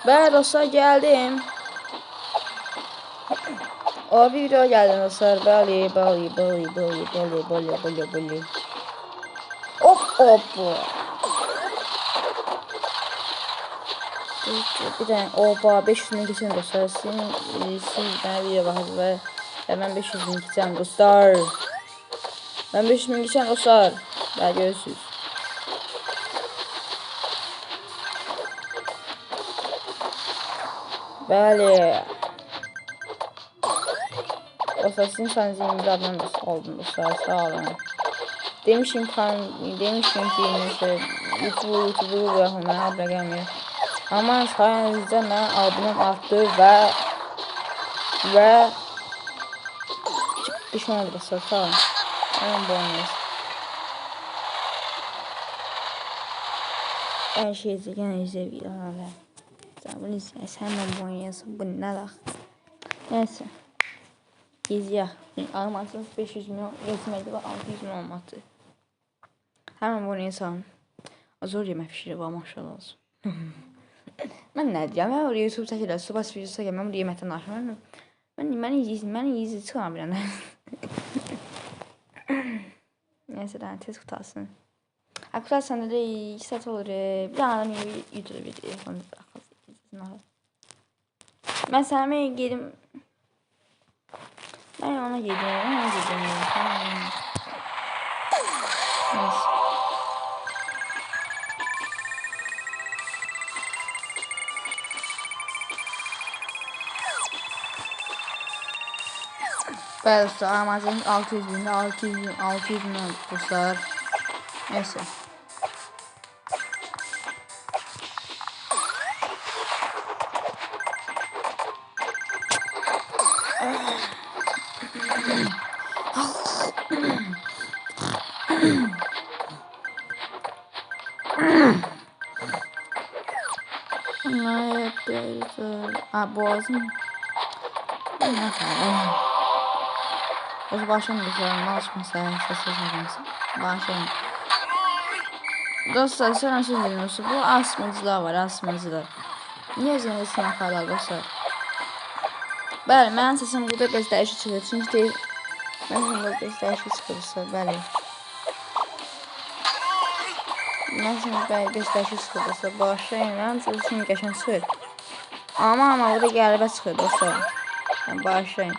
Bəli dostlar, gəldim. O video gəldi dostlar. Bəli. Hop. Bir dənə oba 500.000 keçən dostlar. Siz mənə video baxın və mən 500.000 keçən dostlar. Ben 500.000 geçen dostlar. Daha görürsünüz. Bəli. Dostlar sizin sayınızı 20 adından oldum dostlar. Sağ olun. Demişim ki neyse YouTube'u bırakın, bana abone gelmiyor. Ama sayenizde mən abonem arttı ve düşmedi dostlar. Sağ olun. Hemen bu oynayız. Her şey izləyən videoları. Sen bunu izləyəsən, hemen bu oynayasın. Bu ne la? Neyse. İzləyək. Almasınız 500 milyon etməkdə və 600 milyon olmadı. Hemen bu oynayasın. Zor yemək pişirir var maşallah olsun. Mən nə deyəm? Mən oraya YouTube çəkirəm, subas videosu çəkirəm. Mən bu yeməkdən danışmıram. Mən izi çıxam bir anda. Neyse daha tez qutarsın. Qutarsın da 2 saat olur. Bir dana YouTube video yapalım. Ben sana yedim. Ben ona yedim. Neyse. Bəli dostlar, Amazon 600 bin dostlar. Neyse. Boğazım. Başım güzel, alışmasın, sessiz olmasın. Başım. Dostlar, sen nasıl dinliyorsun? Bu asmacılar var, asmacılar. Niye üzerinde sınavlar dostlar? Bəli, mənim səsim burada göstərişi çıxır. Çünki deyil, mənim burada göstərişi çıxırsa, bəli. Mənim səsim göstərişi çıxırsa, bağışlayın, mənim səsim qəşən çıxır. Amma burada qəlibə çıxır dostlar. Yəni, bağışlayın.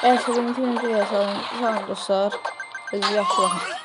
Evet, bugünkü videoyu salın dostlar. Yaxşı baxın.